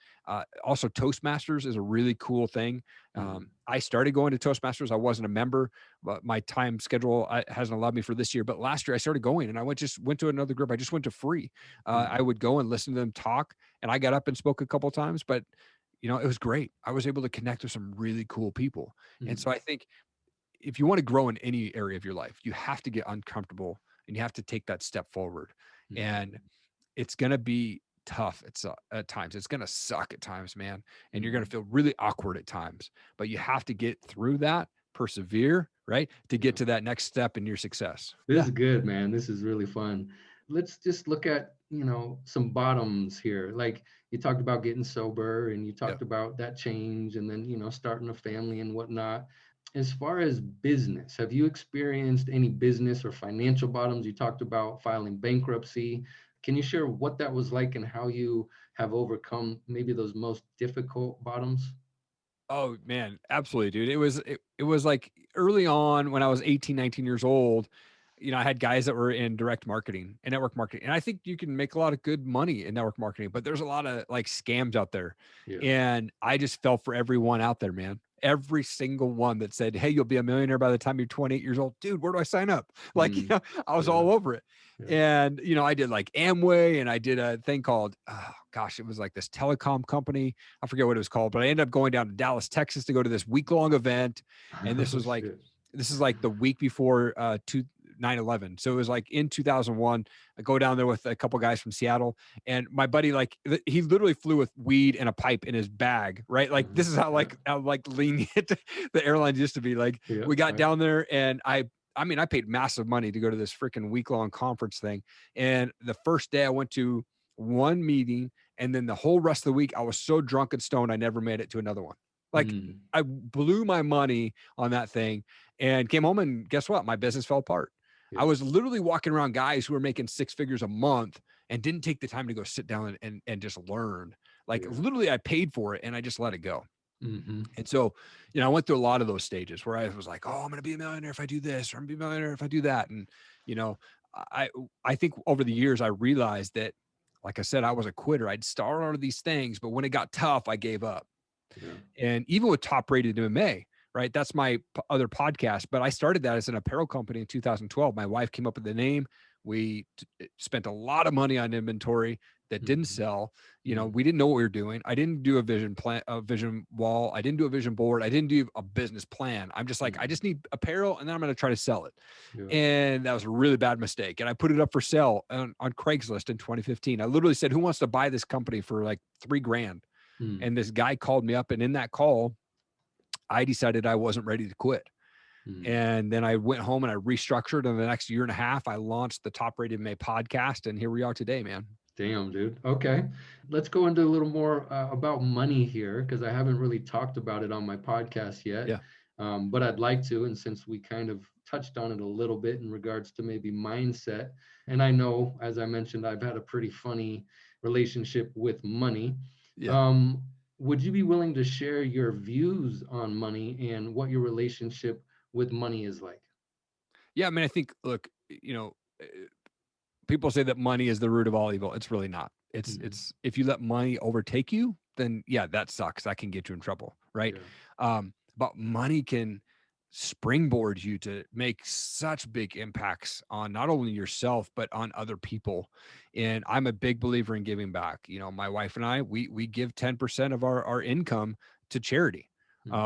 Also, Toastmasters is a really cool thing. I started going to Toastmasters. I wasn't a member, but my time schedule hasn't allowed me for this year. But last year I started going, and I just went to another group. I just went to free. I would go and listen to them talk, and I got up and spoke a couple of times, but it was great. I was able to connect with some really cool people. And so I think if you want to grow in any area of your life, you have to get uncomfortable and you have to take that step forward. And it's going to be tough. At times, it's going to suck at times, man. And you're going to feel really awkward at times, but you have to get through that, persevere, right? To get to that next step in your success. This is good, man. This is really fun. Let's just look at, some bottoms here. Like you talked about getting sober and you talked about that change and then, starting a family and whatnot. As far as business, have you experienced any business or financial bottoms? You talked about filing bankruptcy. Can you share what that was like and how you have overcome maybe those most difficult bottoms? Oh man, absolutely, dude. It was like early on when I was 18, 19 years old, I had guys that were in direct marketing and network marketing. And I think you can make a lot of good money in network marketing, but there's a lot of like scams out there. Yeah. And I just fell for everyone out there, man. Every single one that said, "Hey, you'll be a millionaire by the time you're 28 years old." Dude, where do I sign up? Like, I was all over it. Yeah. And, I did like Amway, and I did a thing called, oh gosh, it was like this telecom company. I forget what it was called, but I ended up going down to Dallas, Texas to go to this week-long event. And this was like, Shit. this is like the week before 9/11. So it was like in 2001. I go down there with a couple guys from Seattle, and my buddy, like he literally flew with weed and a pipe in his bag, right? Like this is how lenient the airlines used to be. Like we got down there, and I mean, I paid massive money to go to this freaking week-long conference thing. And the first day I went to one meeting, and then the whole rest of the week I was so drunk and stoned I never made it to another one. Like I blew my money on that thing and came home, and guess what? My business fell apart. I was literally walking around guys who were making 6 figures a month and didn't take the time to go sit down and just learn. Like literally I paid for it and I just let it go. And so, I went through a lot of those stages where I was like, oh, I'm going to be a millionaire if I do this, or I'm going to be a millionaire if I do that. And, I think over the years I realized that, like I said, I was a quitter. I'd start all of these things, but when it got tough, I gave up. And even with Top Rated MMA, right? That's my other podcast, but I started that as an apparel company in 2012. My wife came up with the name. We spent a lot of money on inventory that didn't sell. We didn't know what we were doing. I didn't do a vision plan, a vision wall. I didn't do a vision board. I didn't do a business plan. I'm just like, I just need apparel, and then I'm going to try to sell it. And that was a really bad mistake. And I put it up for sale on Craigslist in 2015. I literally said, who wants to buy this company for like $3,000? And this guy called me up, and in that call, I decided I wasn't ready to quit. And then I went home and I restructured. And the next year and a half, I launched the Top Rated MMA podcast. And here we are today, man. Damn, dude. Okay. Let's go into a little more about money here, because I haven't really talked about it on my podcast yet. Yeah. But I'd like to. And since we kind of touched on it a little bit in regards to maybe mindset, and I know, as I mentioned, I've had a pretty funny relationship with money. Would you be willing to share your views on money and what your relationship with money is like? Yeah. I mean, I think, look, people say that money is the root of all evil. It's really not. It's if you let money overtake you, then that sucks. That can get you in trouble. Right. But money can springboard you to make such big impacts on not only yourself, but on other people. And I'm a big believer in giving back. My wife and I, we give 10% of our income to charity.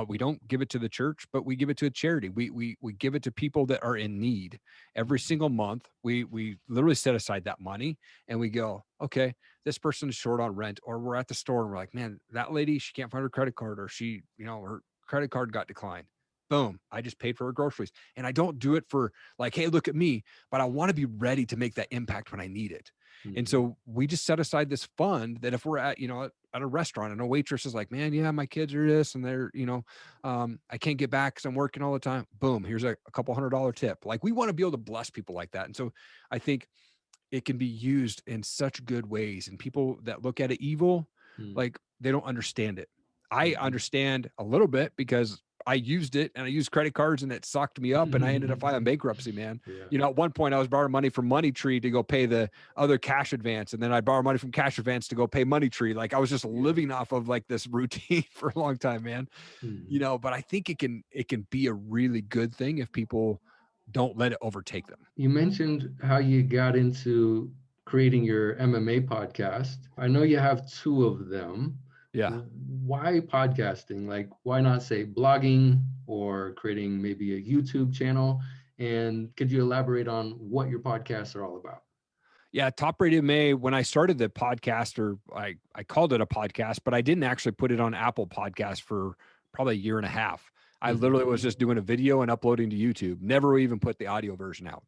We don't give it to the church, but we give it to a charity. We give it to people that are in need. Every single month, we literally set aside that money, and we go, okay, this person is short on rent, or we're at the store and we're like, man, that lady, she can't find her credit card, or she, her credit card got declined. Boom. I just paid for her groceries. And I don't do it for like, hey, look at me, but I want to be ready to make that impact when I need it. And Mhm. so we just set aside this fund that if we're at, at a restaurant and a waitress is like, man, yeah, my kids are this and they're, I can't get back because I'm working all the time. Boom. Here's a couple $100 tip. Like we want to be able to bless people like that. And so I think it can be used in such good ways. And people that look at it evil, Mhm. like they don't understand it. I Mhm. understand a little bit because I used it and I used credit cards and it sucked me up and I ended up filing bankruptcy, man. Yeah. At one point I was borrowing money from Money Tree to go pay the other cash advance. And then I borrowed money from Cash Advance to go pay Money Tree. Like I was just Yeah. living off of like this routine for a long time, man. Mhm. But I think it can be a really good thing if people don't let it overtake them. You mentioned how you got into creating your MMA podcast. I know you have two of them. Yeah. Why podcasting? Like, why not say blogging or creating maybe a YouTube channel? And could you elaborate on what your podcasts are all about? Yeah, Top Rated May, when I started the podcast, or I called it a podcast, but I didn't actually put it on Apple Podcast for probably a year and a half. I Mhm. literally was just doing a video and uploading to YouTube, never even put the audio version out.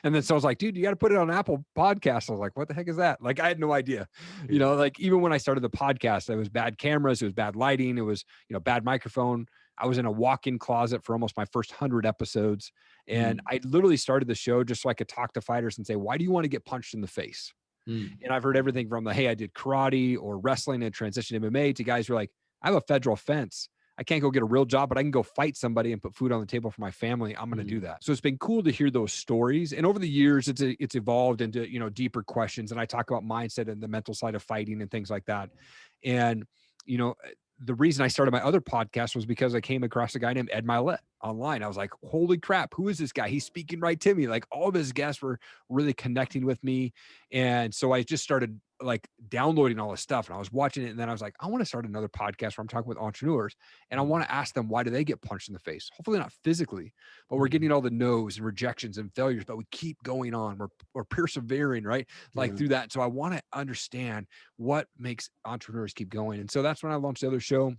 And then so I was like, dude, you got to put it on Apple Podcast. I was like, what the heck is that? Like, I had no idea. Yeah. Like even when I started the podcast, it was bad cameras, it was bad lighting, it was, bad microphone. I was in a walk-in closet for almost my first 100 episodes. And Mm. I literally started the show just so I could talk to fighters and say, why do you want to get punched in the face? Mm. And I've heard everything from the, hey, I did karate or wrestling and transition MMA to guys who are like, I have a federal offense. I can't go get a real job, but I can go fight somebody and put food on the table for my family. I'm going to do Mm. that. So it's been cool to hear those stories. And over the years, it's evolved into, deeper questions. And I talk about mindset and the mental side of fighting and things like that. And, you know, the reason I started my other podcast was because I came across a guy named Ed Milet online. I was like, holy crap, who is this guy? He's speaking right to me. Like all of his guests were really connecting with me. And so I just started like downloading all this stuff and I was watching it. And then I was like, I want to start another podcast where I'm talking with entrepreneurs and I want to ask them, why do they get punched in the face? Hopefully not physically, but we're Mm. getting all the no's and rejections and failures, but we keep going on. We're persevering, right? Like Yeah. through that. So I want to understand what makes entrepreneurs keep going. And so that's when I launched the other show.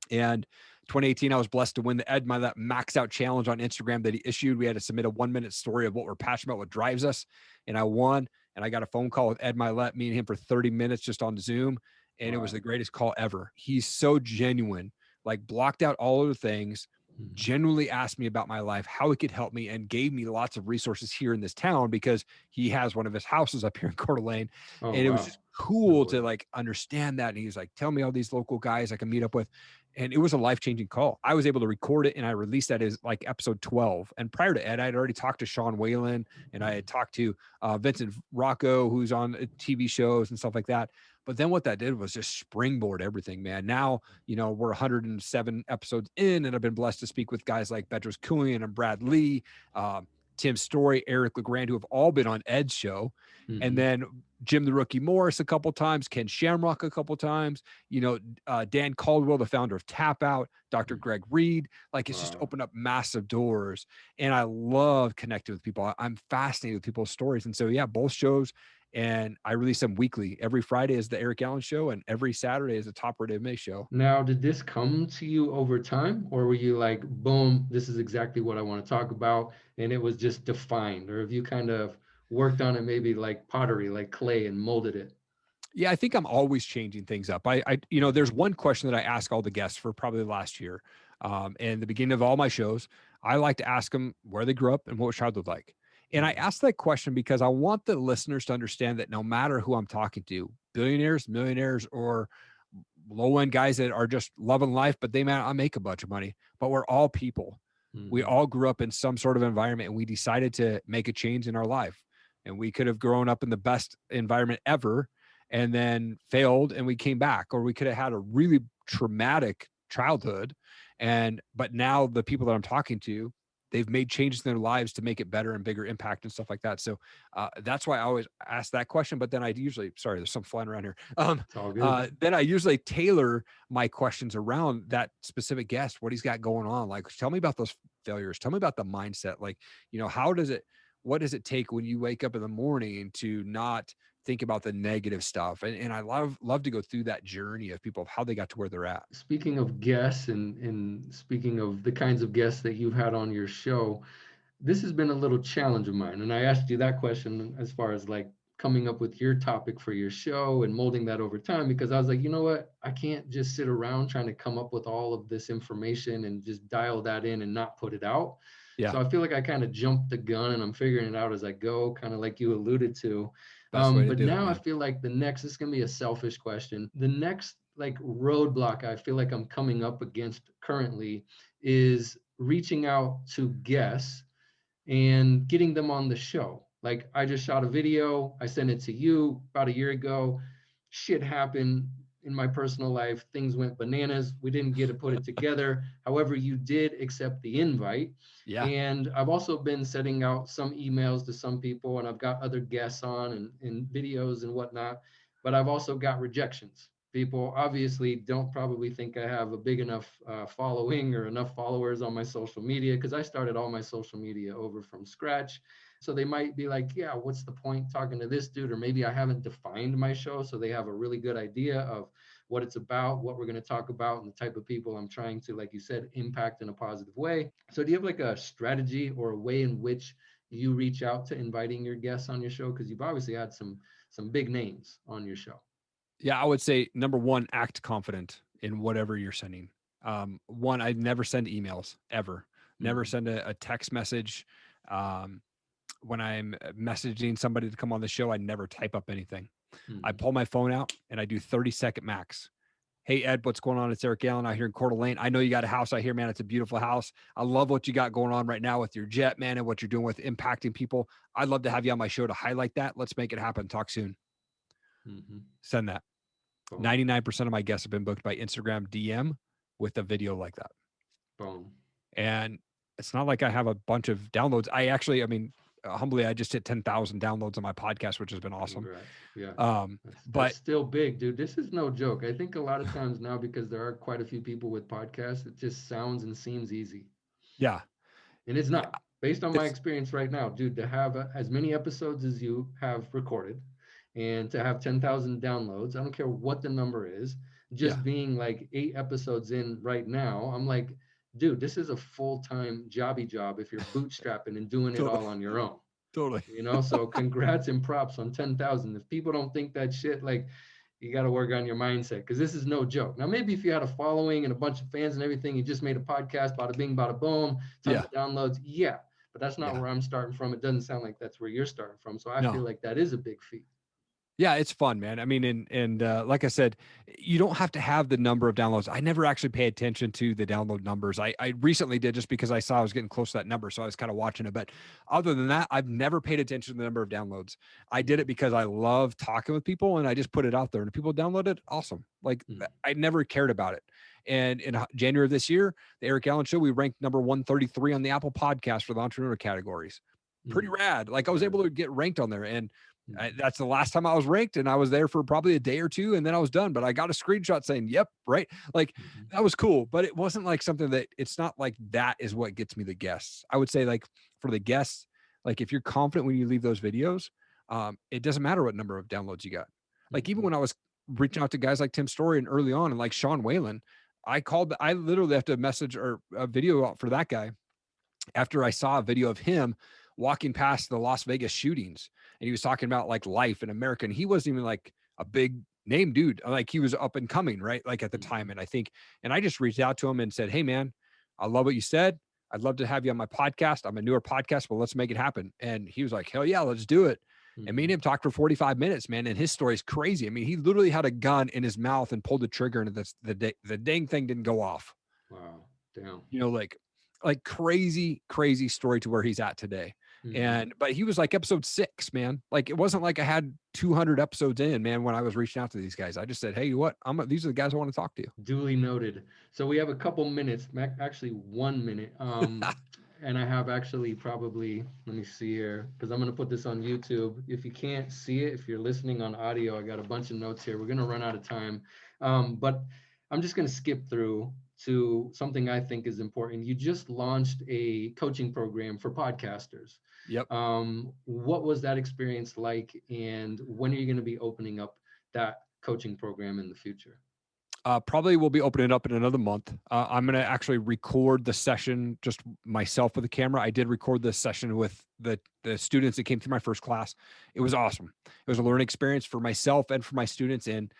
And 2018, I was blessed to win the Ed Milet Max Out Challenge on Instagram that he issued. We had to submit a 1-minute story of what we're passionate about, what drives us. And I won. And I got a phone call with Ed Milet, me and him for 30 minutes just on Zoom. And it was Wow. the greatest call ever. He's so genuine, like blocked out all of the things, Mhm. genuinely asked me about my life, how he could help me, and gave me lots of resources here in this town because he has one of his houses up here in Coeur d'Alene. Oh, And it was wow. just No cool way. to like understand that. And he's like, tell me all these local guys I can meet up with. And it was a life-changing call. I was able to record it and I released that as like episode 12. And prior to Ed, I had already talked to Sean Whalen and I had talked to Vincent Rocco, who's on TV shows and stuff like that. But then what that did was just springboard everything, man. Now, we're 107 episodes in and I've been blessed to speak with guys like Bedros Keuilian and Brad Lee, Tim Story, Erik LeGrand, who have all been on Ed's show. And Mhm. then Jim the Rookie Morris a couple times, Ken Shamrock a couple times, Dan Caldwell, the founder of Tap Out, Dr. Greg Reed. Like it's just Wow. opened up massive doors. And I love connecting with people. I'm fascinated with people's stories. And so, yeah, both shows. And I release them weekly. Every Friday is the Eric Allen Show, and every Saturday is the Top Rated May Show. Now, did this come to you over time, or were you like, boom, this is exactly what I want to talk about, and it was just defined, or have you kind of worked on it maybe like pottery, like clay, and molded it? Yeah, I think I'm always changing things up. There's one question that I ask all the guests for probably the last year. And the beginning of all my shows, I like to ask them where they grew up and what was childhood like. And I ask that question because I want the listeners to understand that no matter who I'm talking to, billionaires, millionaires, or low end guys that are just loving life, but they may not make a bunch of money, but we're all people. We Mhm. all grew up in some sort of environment and we decided to make a change in our life. And we could have grown up in the best environment ever and then failed and we came back, or we could have had a really traumatic childhood. But now the people that I'm talking to, they've made changes in their lives to make it better and bigger impact and stuff like that. So that's why I always ask that question. But then I usually, sorry, there's some flying around here. It's all good. Then I usually tailor my questions around that specific guest, what he's got going on. Like, tell me about those failures. Tell me about the mindset. Like, what does it take when you wake up in the morning to not think about the negative stuff. And I love to go through that journey of people, of how they got to where they're at. Speaking of guests and speaking of the kinds of guests that you've had on your show, this has been a little challenge of mine. And I asked you that question as far as like coming up with your topic for your show and molding that over time, because I was like, you know what? I can't just sit around trying to come up with all of this information and just dial that in and not put it out. Yeah. So I feel like I kind of jumped the gun and I'm figuring it out as I go, kind of like you alluded to. Best way to But do it, now I man. feel like this is going to be a selfish question. The next like roadblock I feel like I'm coming up against currently is reaching out to guests and getting them on the show. Like I just shot a video, I sent it to you about a year ago. Shit happened in my personal life. Things went bananas. We didn't get to put it together. However, you did accept the invite. Yeah. And I've also been sending out some emails to some people, and I've got other guests on and videos and whatnot. But I've also got rejections. People obviously don't probably think I have a big enough following or enough followers on my social media, because I started all my social media over from scratch. So they might be like, yeah, what's the point talking to this dude? Or maybe I haven't defined my show, so they have a really good idea of what it's about, what we're going to talk about, and the type of people I'm trying to, like you said, impact in a positive way. So do you have like a strategy or a way in which you reach out to inviting your guests on your show? Because you've obviously had some big names on your show. Yeah, I would say number one, act confident in whatever you're sending. One, I never send emails ever. Never send a text message. When I'm messaging somebody to come on the show, I never type up anything. I pull my phone out and I do 30-second max. Hey, Ed, what's going on? It's Erik Allen out here in Coeur d'Alene. I know you got a house out here, man. It's a beautiful house. I love what you got going on right now with your jet, man, and what you're doing with impacting people. I'd love to have you on my show to highlight that. Let's make it happen. Talk soon. Send that. 99% of my guests have been booked by Instagram DM with a video like that. Boom. And it's not like I have a bunch of downloads. I mean, humbly, I just hit 10,000 downloads on my podcast, which has been awesome. Congrats. Yeah. But that's still big, dude. This is no joke. I think a lot of times now, because there are quite a few people with podcasts, it just sounds and seems easy. Yeah. And it's not. Yeah. Based on my experience right now, dude, to have as many episodes as you have recorded and to have 10,000 downloads, I don't care what the number is, just being like 8 episodes in right now, I'm like, dude, this is a full-time jobby job if you're bootstrapping and doing it all on your own. Totally. You know, so congrats and props on 10,000. If people don't think that shit, like, you got to work on your mindset, because this is no joke. Now, maybe if you had a following and a bunch of fans and everything, you just made a podcast, bada bing, bada boom, tons of downloads. Yeah, but that's not where I'm starting from. It doesn't sound like that's where you're starting from. So I feel like that is a big feat. Yeah, it's fun, man. I mean, and like I said, you don't have to have the number of downloads. I never actually pay attention to the download numbers. I recently did, just because I saw I was getting close to that number. So I was kind of watching it. But other than that, I've never paid attention to the number of downloads. I did it because I love talking with people, and I just put it out there, and if people download it, awesome. Like I never cared about it. And in January of this year, the Erik Allen Show, we ranked number 133 on the Apple podcast for the entrepreneur categories. Pretty rad. Like I was able to get ranked on there, and that's the last time I was ranked, and I was there for probably a day or two, and then I was done. But I got a screenshot saying, yep, right. Like that was cool, but it wasn't like something that, it's not like that is what gets me the guests. I would say, like, for the guests, like if you're confident when you leave those videos, it doesn't matter what number of downloads you got. Like even when I was reaching out to guys like Tim Storey and early on, and like Sean Whalen, I literally left a message or a video out for that guy after I saw a video of him walking past the Las Vegas shootings, and he was talking about like life in America. And he wasn't even like a big name dude. Like he was up and coming, right? Like at the time. And I just reached out to him and said, hey man, I love what you said. I'd love to have you on my podcast. I'm a newer podcast, but let's make it happen. And he was like, hell yeah, let's do it. And me and him talked for 45 minutes, man. And his story is crazy. I mean, he literally had a gun in his mouth and pulled the trigger, and the dang thing didn't go off. Wow. Damn. You know, like crazy story to where he's at today. But he was like episode 6, man. Like it wasn't like I had 200 episodes in, man, when I was reaching out to these guys. I just said, hey, what? These are the guys I want to talk to. Duly noted. So we have a couple minutes, actually 1 minute. And I have actually probably, let me see here, because I'm going to put this on YouTube. If you can't see it, if you're listening on audio, I got a bunch of notes here. We're going to run out of time. But I'm just going to skip through to something I think is important. You just launched a coaching program for podcasters. Yep. What was that experience like? And when are you going to be opening up that coaching program in the future? Probably will be opening up in another month. I'm going to actually record the session, just myself with the camera. I did record this session with the students that came through my first class. It was awesome. It was a learning experience for myself and for my students. And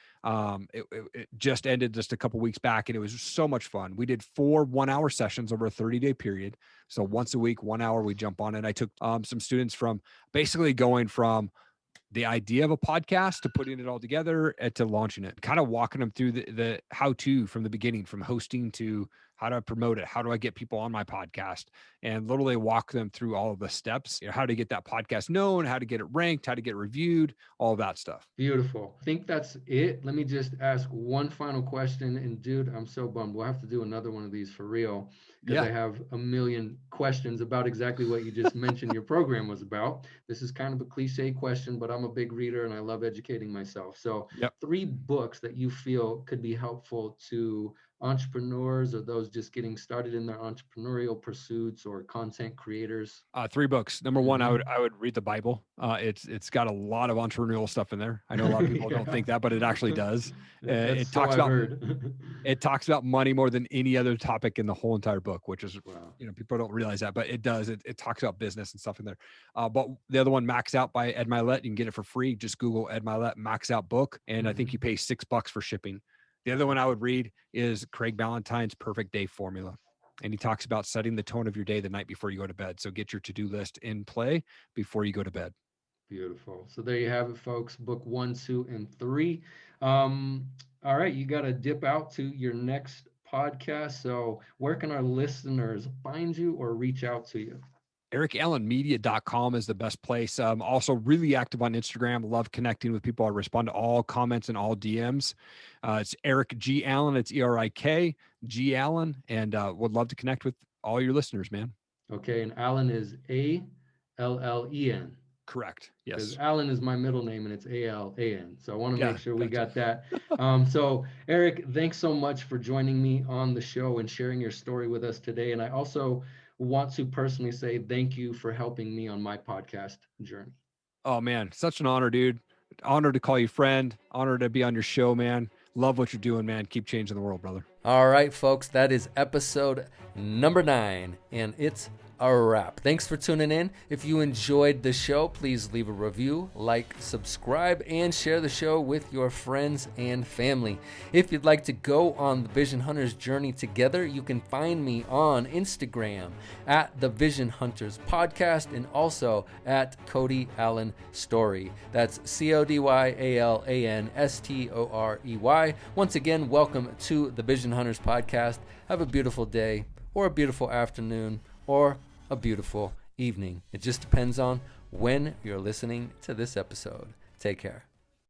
it just ended just a couple weeks back, and it was so much fun. We did 4 1-hour sessions over a 30-day period. So once a week, 1 hour, we jump on it. I took some students from basically going from the idea of a podcast to putting it all together and to launching it, kind of walking them through the how-to from the beginning, from hosting to how to promote it. How do I get people on my podcast? And literally walk them through all of the steps, how to get that podcast known, how to get it ranked, how to get reviewed, all of that stuff. Beautiful. I think that's it. Let me just ask one final question. And dude, I'm so bummed. We'll have to do another one of these for real, because I have a million questions about exactly what you just mentioned your program was about. This is kind of a cliche question, but I'm a big reader and I love educating myself. So 3 books that you feel could be helpful to entrepreneurs or those just getting started in their entrepreneurial pursuits or content creators. 3 books. Number one, I would read the Bible. It's got a lot of entrepreneurial stuff in there. I know a lot of people don't think that, but it actually does. It talks about it talks about money more than any other topic in the whole entire book, which is people don't realize that, but it does. It talks about business and stuff in there. But the other one, Max Out by Ed Mylett, you can get it for free. Just Google Ed Mylett Max Out book, and I think you pay $6 for shipping. The other one I would read is Craig Ballantyne's Perfect Day Formula. And he talks about setting the tone of your day the night before you go to bed. So get your to-do list in play before you go to bed. Beautiful. So there you have it, folks. Book 1, 2, and 3. All right. You got to dip out to your next podcast. So where can our listeners find you or reach out to you? ErikAllenMedia.com is the best place. Also really active on Instagram. Love connecting with people. I respond to all comments and all DMs. It's Erik G. Allen. It's Erik G. Allen. And would love to connect with all your listeners, man. Okay. And Allen is Allen. Correct. Yes. Because Allen is my middle name and it's Alan. So I want to make sure we got that. So Erik, thanks so much for joining me on the show and sharing your story with us today. And I also want to personally say thank you for helping me on my podcast journey. Oh man, such an honor, dude. Honor to call you friend. Honor to be on your show, man. Love what you're doing, man. Keep changing the world, brother. All right, folks, that is episode number 9, and it's a wrap. Thanks for tuning in. If you enjoyed the show, please leave a review, like, subscribe, and share the show with your friends and family. If you'd like to go on the Vision Hunters journey together, you can find me on Instagram at the Vision Hunters Podcast and also at Cody Allen Story. That's CodyAllanStorey. Once again, welcome to the Vision Hunters Podcast. Have a beautiful day or a beautiful afternoon or a beautiful evening. It just depends on when you're listening to this episode. Take care.